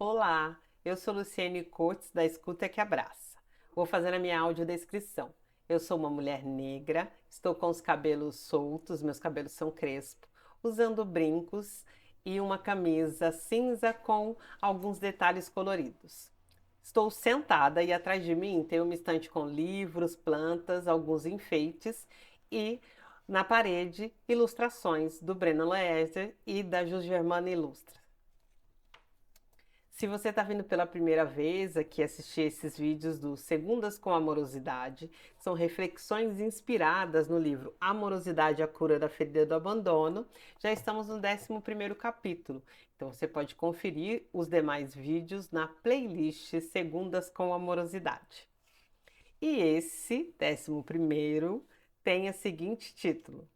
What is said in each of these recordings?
Olá, eu sou Luciene Cortes, da Escuta que Abraça. Vou fazer a minha audiodescrição. Eu sou uma mulher negra, estou com os cabelos soltos, meus cabelos são crespos, usando brincos e uma camisa cinza com alguns detalhes coloridos. Estou sentada e atrás de mim tem uma estante com livros, plantas, alguns enfeites e na parede ilustrações do Breno Leser e da Jus Germana Ilustra. Se você está vindo pela primeira vez aqui assistir esses vídeos do Segundas com Amorosidade, são reflexões inspiradas no livro Amorosidade, a Cura da Ferida do Abandono. Já estamos no 11º capítulo, então você pode conferir os demais vídeos na playlist Segundas com Amorosidade. E esse 11º tem o seguinte título: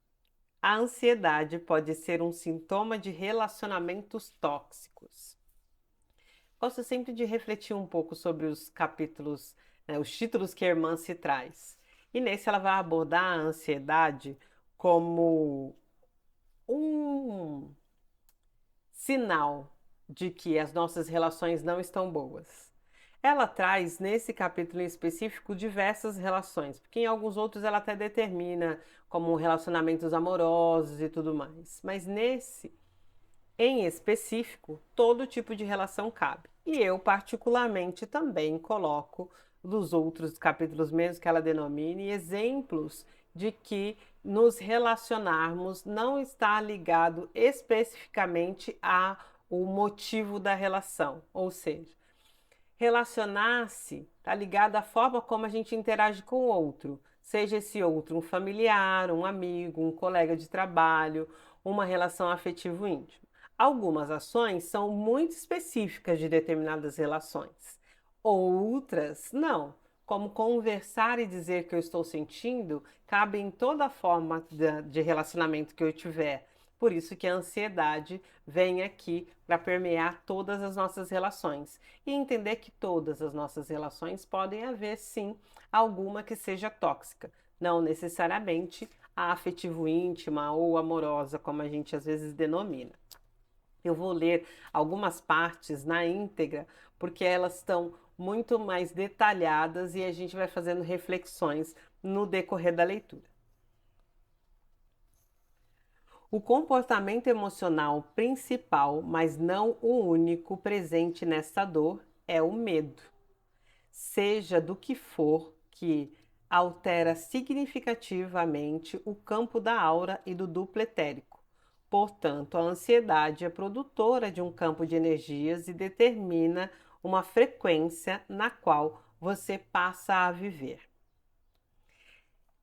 A ansiedade pode ser um sintoma de relacionamentos tóxicos. Gosto sempre de refletir um pouco sobre os capítulos, né, os títulos que a irmã se traz. E nesse ela vai abordar a ansiedade como um sinal de que as nossas relações não estão boas. Ela traz nesse capítulo em específico diversas relações, porque em alguns outros ela até determina como relacionamentos amorosos e tudo mais. Mas nesse em específico, todo tipo de relação cabe. E eu, particularmente, também coloco dos outros capítulos, mesmo que ela denomine, exemplos de que nos relacionarmos não está ligado especificamente ao motivo da relação. Ou seja, relacionar-se está ligado à forma como a gente interage com o outro, seja esse outro um familiar, um amigo, um colega de trabalho, uma relação afetivo íntima. Algumas ações são muito específicas de determinadas relações, outras não. Como conversar e dizer que eu estou sentindo, cabe em toda forma de relacionamento que eu tiver. Por isso que a ansiedade vem aqui para permear todas as nossas relações e entender que todas as nossas relações podem haver sim alguma que seja tóxica, não necessariamente a afetivo íntima ou amorosa, como a gente às vezes denomina. Eu vou ler algumas partes na íntegra, porque elas estão muito mais detalhadas e a gente vai fazendo reflexões no decorrer da leitura. O comportamento emocional principal, mas não o único presente nessa dor, é o medo. Seja do que for que altera significativamente o campo da aura e do duplo etérico. Portanto, a ansiedade é produtora de um campo de energias e determina uma frequência na qual você passa a viver.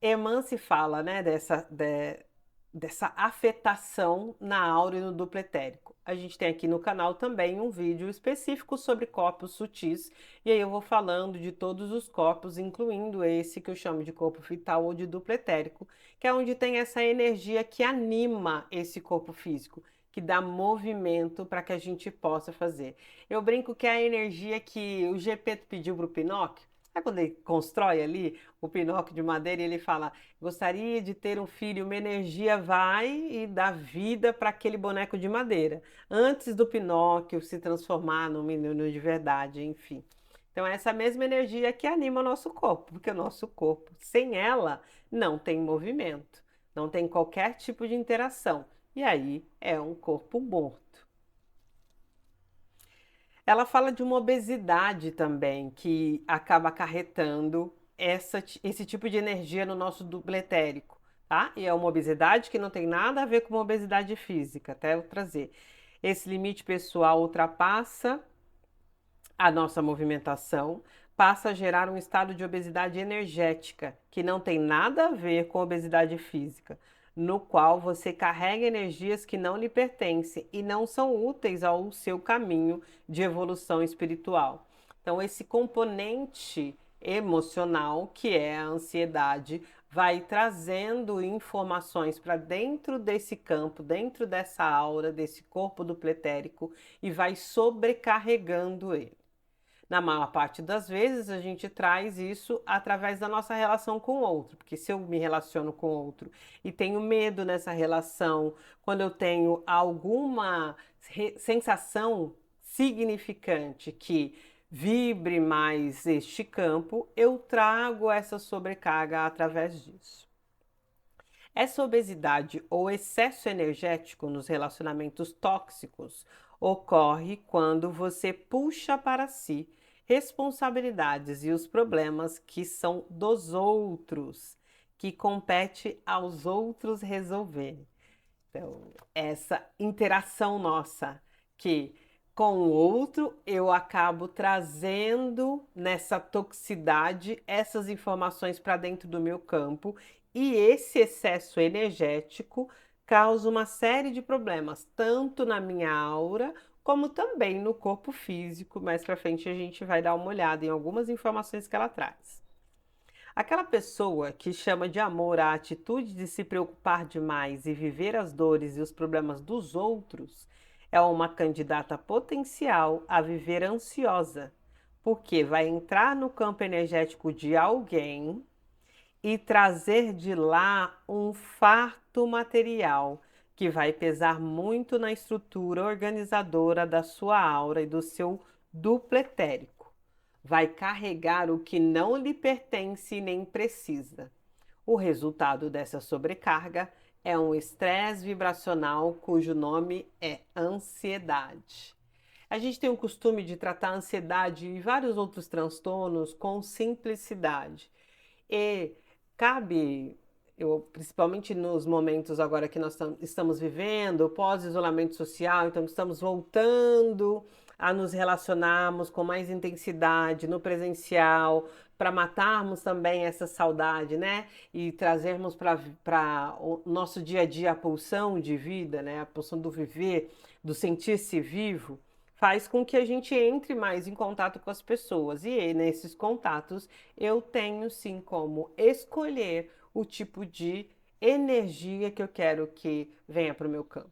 Emance fala, né, dessa afetação na aura e no duplo etérico. A gente tem aqui no canal também um vídeo específico sobre corpos sutis, e aí eu vou falando de todos os corpos, incluindo esse que eu chamo de corpo vital ou de duplo etérico, que é onde tem essa energia que anima esse corpo físico, que dá movimento para que a gente possa fazer. Eu brinco que é a energia que o Gepeto pediu para o Pinóquio. Sabe quando ele constrói ali o Pinóquio de madeira e ele fala: gostaria de ter um filho, uma energia vai e dá vida para aquele boneco de madeira, antes do Pinóquio se transformar num menino de verdade, enfim. Então, essa mesma energia que anima o nosso corpo, porque o nosso corpo, sem ela, não tem movimento, não tem qualquer tipo de interação. E aí é um corpo morto. Ela fala de uma obesidade também, que acaba acarretando esse tipo de energia no nosso duplo etérico, tá? E é uma obesidade que não tem nada a ver com uma obesidade física, até eu trazer. Esse limite pessoal ultrapassa a nossa movimentação, passa a gerar um estado de obesidade energética, que não tem nada a ver com obesidade física, no qual você carrega energias que não lhe pertencem e não são úteis ao seu caminho de evolução espiritual. Então, esse componente emocional, que é a ansiedade, vai trazendo informações para dentro desse campo, dentro dessa aura, desse corpo do pretérico e vai sobrecarregando ele. Na maior parte das vezes, a gente traz isso através da nossa relação com o outro, porque se eu me relaciono com o outro e tenho medo nessa relação, quando eu tenho alguma sensação significante que vibre mais este campo, eu trago essa sobrecarga através disso. Essa obesidade ou excesso energético nos relacionamentos tóxicos ocorre quando você puxa para si responsabilidades e os problemas que são dos outros, que compete aos outros resolver. Então, essa interação nossa que com o outro eu acabo trazendo nessa toxicidade essas informações para dentro do meu campo e esse excesso energético causa uma série de problemas, tanto na minha aura como também no corpo físico. Mais para frente a gente vai dar uma olhada em algumas informações que ela traz. Aquela pessoa que chama de amor a atitude de se preocupar demais e viver as dores e os problemas dos outros é uma candidata potencial a viver ansiosa, porque vai entrar no campo energético de alguém e trazer de lá um farto material que vai pesar muito na estrutura organizadora da sua aura e do seu duplo etérico. Vai carregar o que não lhe pertence e nem precisa. O resultado dessa sobrecarga é um estresse vibracional cujo nome é ansiedade. A gente tem o costume de tratar a ansiedade e vários outros transtornos com simplicidade. E cabe, principalmente nos momentos agora que nós estamos vivendo, pós-isolamento social, então estamos voltando a nos relacionarmos com mais intensidade no presencial, para matarmos também essa saudade, né? E trazermos para o nosso dia a dia a pulsão de vida, né? A pulsão do viver, do sentir-se vivo, faz com que a gente entre mais em contato com as pessoas. E nesses contatos eu tenho sim como escolher o tipo de energia que eu quero que venha para o meu campo.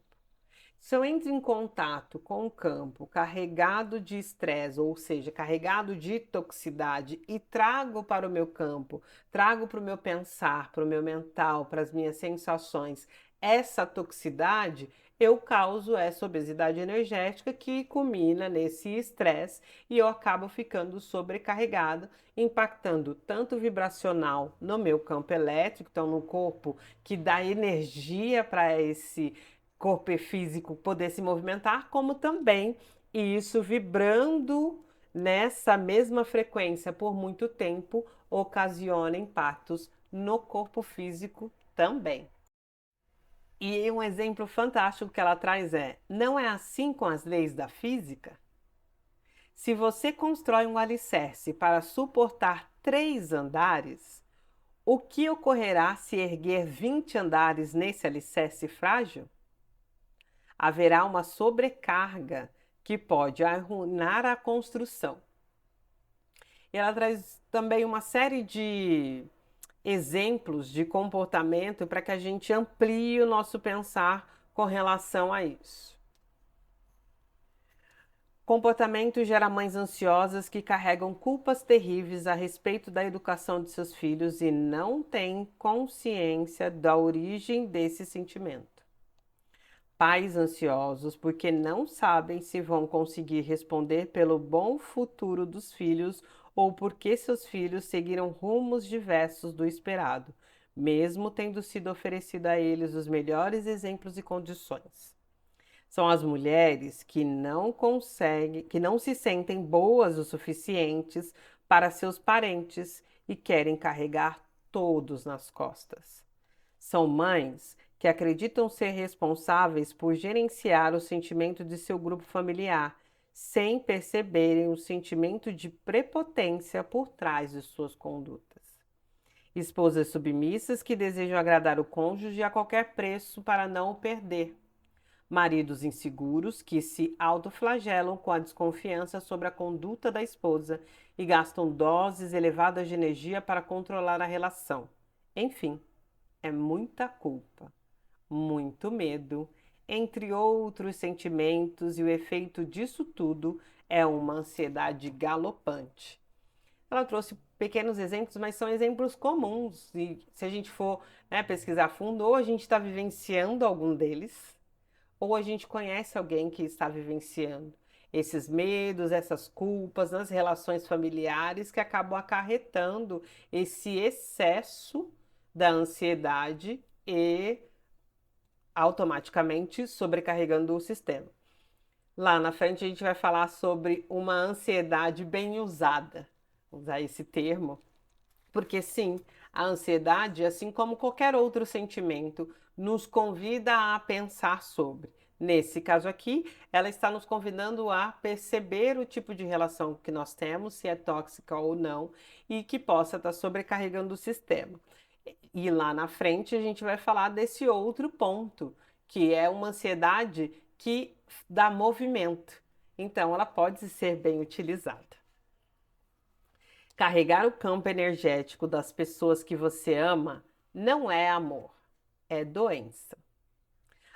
Se eu entro em contato com um campo carregado de estresse, ou seja, carregado de toxicidade, e trago para o meu campo, trago para o meu pensar, para o meu mental, para as minhas sensações, essa toxicidade, eu causo essa obesidade energética que culmina nesse estresse e eu acabo ficando sobrecarregado, impactando tanto vibracional no meu campo elétrico, então no corpo que dá energia para esse corpo físico poder se movimentar, como também isso vibrando nessa mesma frequência por muito tempo ocasiona impactos no corpo físico também. E um exemplo fantástico que ela traz é: não é assim com as leis da física? Se você constrói um alicerce para suportar 3 andares, o que ocorrerá se erguer 20 andares nesse alicerce frágil? Haverá uma sobrecarga que pode arruinar a construção. E ela traz também uma série de exemplos de comportamento para que a gente amplie o nosso pensar com relação a isso. Comportamento gera mães ansiosas que carregam culpas terríveis a respeito da educação de seus filhos e não têm consciência da origem desse sentimento. Pais ansiosos porque não sabem se vão conseguir responder pelo bom futuro dos filhos ou porque seus filhos seguiram rumos diversos do esperado, mesmo tendo sido oferecido a eles os melhores exemplos e condições. São as mulheres que não conseguem, que não se sentem boas o suficientes para seus parentes e querem carregar todos nas costas. São mães que acreditam ser responsáveis por gerenciar o sentimento de seu grupo familiar, sem perceberem o sentimento de prepotência por trás de suas condutas. Esposas submissas que desejam agradar o cônjuge a qualquer preço para não o perder. Maridos inseguros que se autoflagelam com a desconfiança sobre a conduta da esposa e gastam doses elevadas de energia para controlar a relação. Enfim, é muita culpa, muito medo, entre outros sentimentos, e o efeito disso tudo é uma ansiedade galopante. Ela trouxe pequenos exemplos, mas são exemplos comuns, e se a gente for, né, pesquisar a fundo, ou a gente está vivenciando algum deles, ou a gente conhece alguém que está vivenciando. esses medos, essas culpas nas relações familiares que acabam acarretando esse excesso da ansiedade e automaticamente sobrecarregando o sistema. Lá na frente a gente vai falar sobre uma ansiedade bem usada, vou usar esse termo, porque sim, a ansiedade, assim como qualquer outro sentimento, nos convida a pensar sobre. Nesse caso aqui, ela está nos convidando a perceber o tipo de relação que nós temos, se é tóxica ou não, e que possa estar sobrecarregando o sistema. E lá na frente a gente vai falar desse outro ponto, que é uma ansiedade que dá movimento. Então, ela pode ser bem utilizada. Carregar o campo energético das pessoas que você ama não é amor, é doença.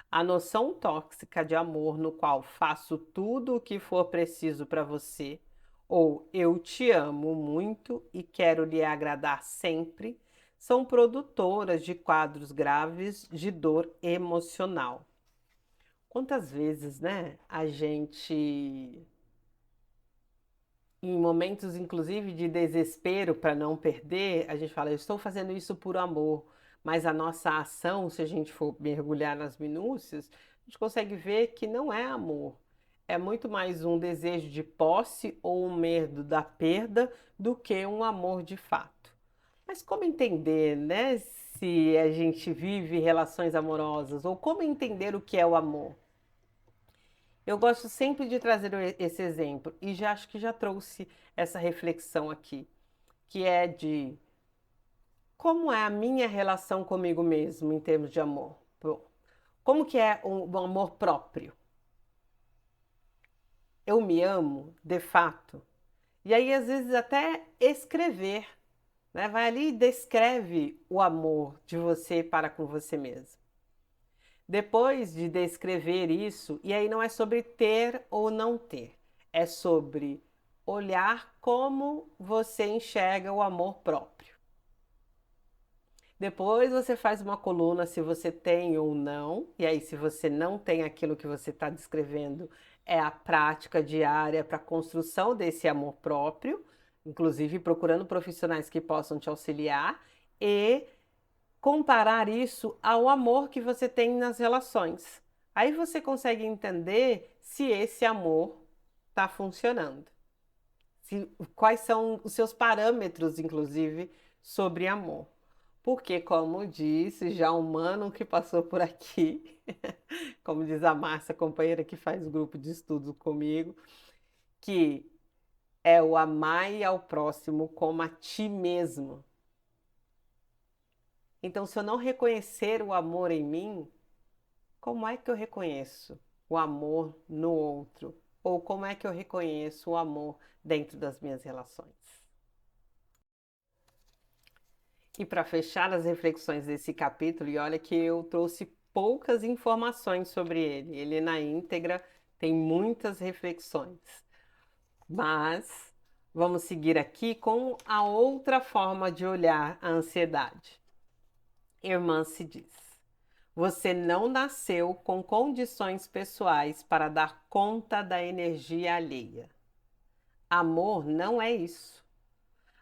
A noção tóxica de amor, no qual faço tudo o que for preciso para você, ou eu te amo muito e quero lhe agradar sempre, são produtoras de quadros graves de dor emocional. Quantas vezes, né, a gente, em momentos inclusive de desespero para não perder, a gente fala, eu estou fazendo isso por amor, mas a nossa ação, se a gente for mergulhar nas minúcias, a gente consegue ver que não é amor. É muito mais um desejo de posse ou um medo da perda do que um amor de fato. Mas como entender, né, se a gente vive relações amorosas ou como entender o que é o amor? Eu gosto sempre de trazer esse exemplo e já acho que já trouxe essa reflexão aqui, que é de como é a minha relação comigo mesmo em termos de amor. Como que é um amor próprio? Eu me amo, de fato. E aí, às vezes, até escrever, né? Vai ali e descreve o amor de você para com você mesmo. Depois de descrever isso, e aí não é sobre ter ou não ter, é sobre olhar como você enxerga o amor próprio. Depois você faz uma coluna se você tem ou não, e aí, se você não tem aquilo que você está descrevendo, é a prática diária para a construção desse amor próprio, inclusive procurando profissionais que possam te auxiliar, e comparar isso ao amor que você tem nas relações. Aí você consegue entender se esse amor está funcionando. Quais são os seus parâmetros, inclusive, sobre amor. Porque, como disse já um mano que passou por aqui, como diz a Márcia, companheira que faz grupo de estudo comigo, que é o amar ao próximo como a ti mesmo. Então, se eu não reconhecer o amor em mim, como é que eu reconheço o amor no outro? Ou como é que eu reconheço o amor dentro das minhas relações? E para fechar as reflexões desse capítulo, e olha que eu trouxe poucas informações sobre ele, ele na íntegra tem muitas reflexões, mas vamos seguir aqui com a outra forma de olhar a ansiedade. Irmã se diz: você não nasceu com condições pessoais para dar conta da energia alheia. Amor não é isso.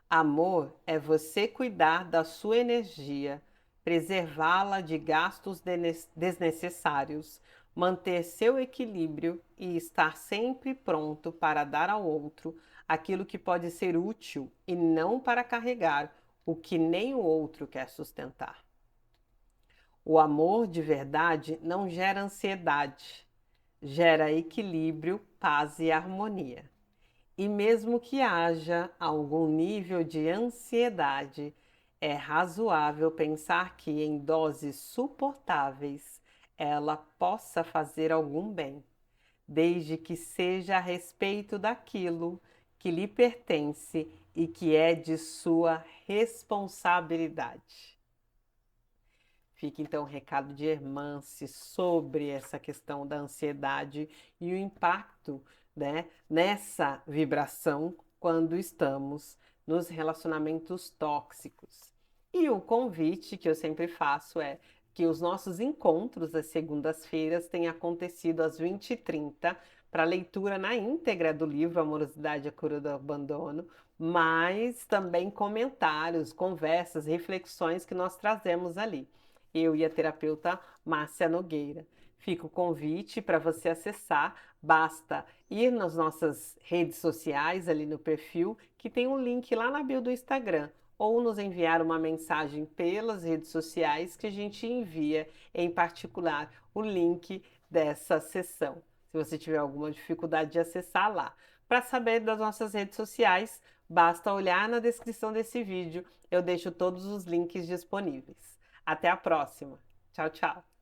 Amor é você cuidar da sua energia, preservá-la de gastos desnecessários, manter seu equilíbrio e estar sempre pronto para dar ao outro aquilo que pode ser útil e não para carregar o que nem o outro quer sustentar. O amor de verdade não gera ansiedade, gera equilíbrio, paz e harmonia. E mesmo que haja algum nível de ansiedade, é razoável pensar que, em doses suportáveis, ela possa fazer algum bem, desde que seja a respeito daquilo que lhe pertence e que é de sua responsabilidade. Fica então o recado de Hermance sobre essa questão da ansiedade e o impacto, né, nessa vibração quando estamos nos relacionamentos tóxicos. E o convite que eu sempre faço é que os nossos encontros às segundas-feiras tenham acontecido às 20h30 para leitura na íntegra do livro Amorosidade, a Cura do Abandono, mas também comentários, conversas, reflexões que nós trazemos ali. Eu e a terapeuta Márcia Nogueira. Fica o convite para você acessar, basta ir nas nossas redes sociais, ali no perfil, que tem um link lá na bio do Instagram, ou nos enviar uma mensagem pelas redes sociais que a gente envia, em particular, o link dessa sessão, se você tiver alguma dificuldade de acessar lá. Para saber das nossas redes sociais, basta olhar na descrição desse vídeo, eu deixo todos os links disponíveis. Até a próxima. Tchau, tchau.